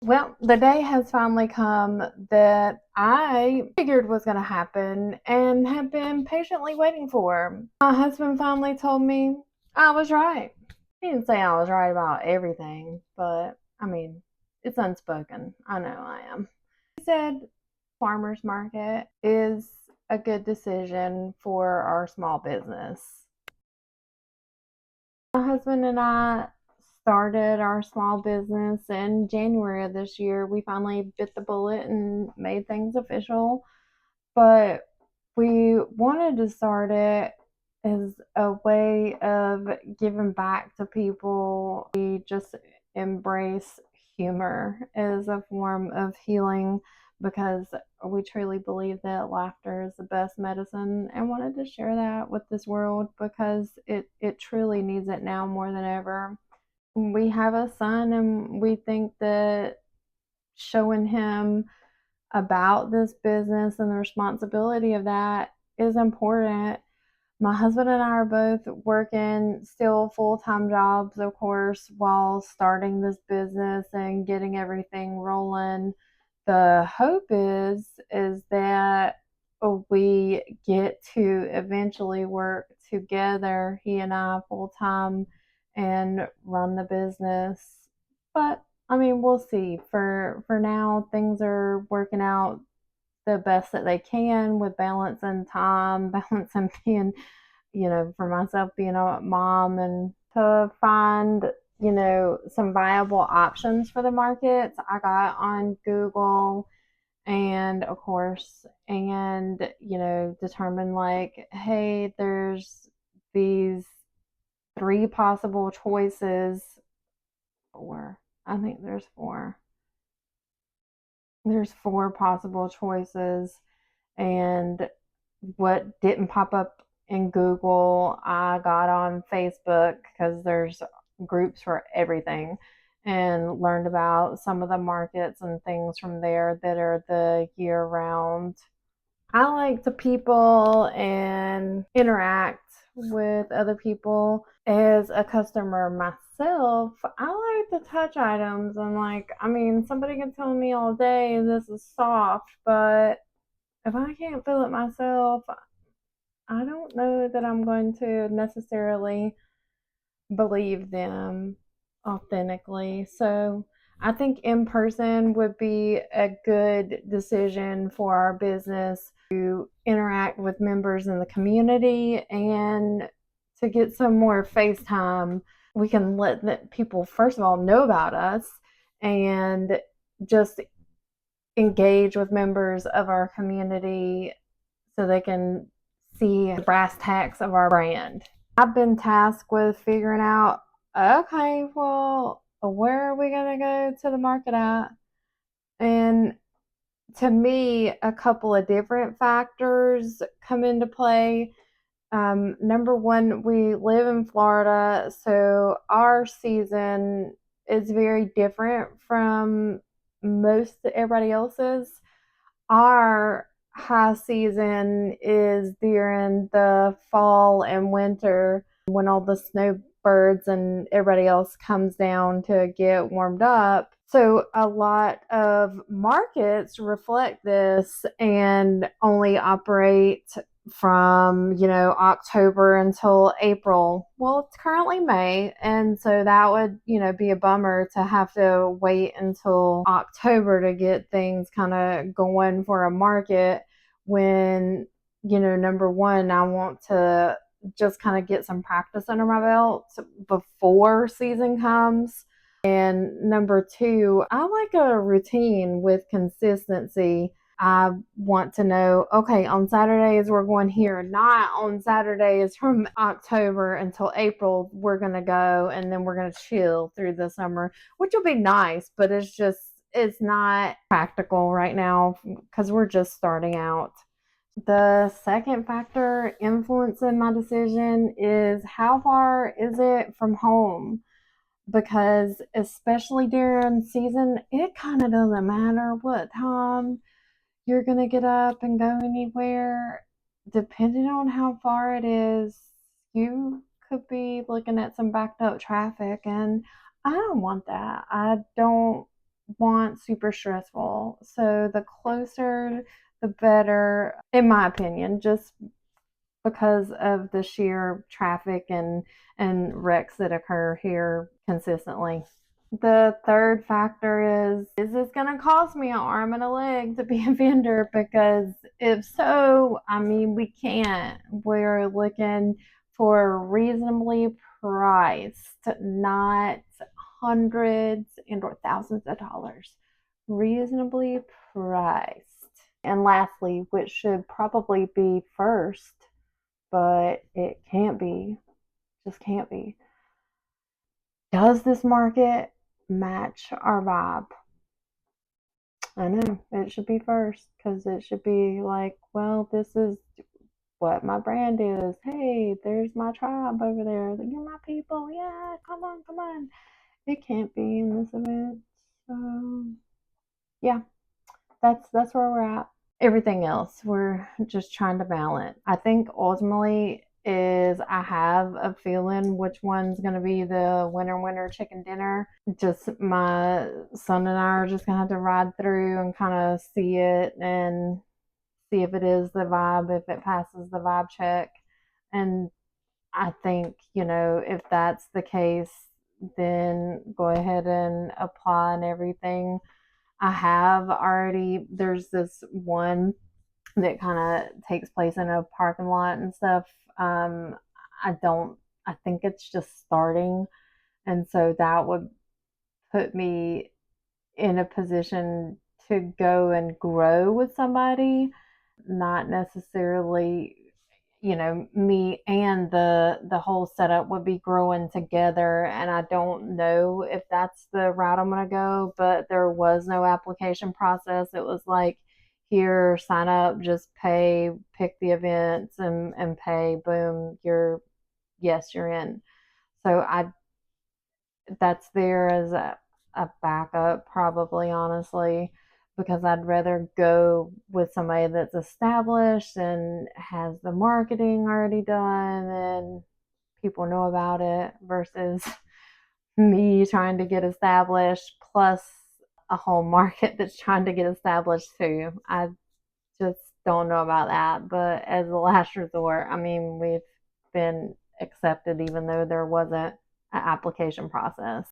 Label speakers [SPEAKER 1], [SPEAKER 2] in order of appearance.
[SPEAKER 1] Well, the day has finally come that I figured was going to happen and have been patiently waiting for. My husband finally told me I was right. He didn't say I was right about everything, but I mean, it's unspoken. I know I am. He said farmers market is a good decision for our small business. My husband and I started our small business in January of this year. We finally bit the bullet and made things official, but we wanted to start it as a way of giving back to people. We just embrace humor as a form of healing because we truly believe that laughter is the best medicine, and wanted to share that with this world because it truly needs it now more than ever. We have a son, and we think that showing him about this business and the responsibility of that is important. My husband and I are both working still full-time jobs, of course, while starting this business and getting everything rolling. The hope is that we get to eventually work together, he and I, full-time, and run the business. But I mean, we'll see. For now, things are working out the best that they can with balancing time, balancing being, for myself being a mom, and to find, some viable options for the markets. I got on Google and of course, and, determined like, hey, there's these three possible choices, or I think there's four possible choices, and what didn't pop up in Google, I got on Facebook because there's groups for everything, and learned about some of the markets and things from there that are the year round. I like to people and interact with other people. As a customer myself, I like to touch items, and like, I mean, somebody can tell me all day this is soft, but if I can't feel it myself, I don't know that I'm going to necessarily believe them authentically. So I think in person would be a good decision for our business to interact with members in the community and to get some more face time. We can let people, first of all, know about us and just engage with members of our community so they can see the brass tacks of our brand. I've been tasked with figuring out, okay, well, where are we going to go to the market at? And to me, a couple of different factors come into play. Number one, we live in Florida, so our season is very different from most everybody else's. Our high season is during the fall and winter when all the snowbirds and everybody else comes down to get warmed up. So a lot of markets reflect this and only operate from, October until April. Well, it's currently May, and so that would, be a bummer to have to wait until October to get things kind of going for a market when, number one, I want to just kind of get some practice under my belt before season comes. And number two, I like a routine with consistency. I want to know, okay, on Saturdays we're going here, not on Saturdays from October until April we're going to go, and then we're going to chill through the summer, which will be nice, but it's not practical right now because we're just starting out. The second factor influencing my decision is how far is it from home? Because especially during season, it kind of doesn't matter what time you're going to get up and go anywhere. Depending on how far it is, you could be looking at some backed up traffic, and I don't want that. I don't want super stressful. So the closer, the better, in my opinion, just because of the sheer traffic and wrecks that occur here consistently. The third factor is this going to cost me an arm and a leg to be a vendor? Because if so, I mean, we can't. We're looking for reasonably priced, not hundreds and or thousands of dollars. Reasonably priced. And lastly, which should probably be first, but it can't be, just can't be. Does this market match our vibe? I know it should be first because it should be like, well, this is what my brand is. Hey, there's my tribe over there. You're my people. Yeah, come on, come on. It can't be in this event. So yeah, that's where we're at. Everything else we're just trying to balance. I think ultimately is I have a feeling which one's going to be the winner chicken dinner. Just my son and I are just going to have to ride through and kind of see it and see if it is the vibe, if it passes the vibe check. And I think, if that's the case, then go ahead and apply and everything. I have already, there's this one that kind of takes place in a parking lot and stuff. I don't, I think it's just starting. And so that would put me in a position to go and grow with somebody, not necessarily, me and the whole setup would be growing together. And I don't know if that's the route I'm going to go, but there was no application process. It was like, here, sign up, just pay, pick the events and pay, boom, yes, you're in. So that's there as a backup, probably, honestly, because I'd rather go with somebody that's established and has the marketing already done and people know about it versus me trying to get established plus a whole market that's trying to get established too. I just don't know about that. But as a last resort, I mean, we've been accepted even though there wasn't an application process.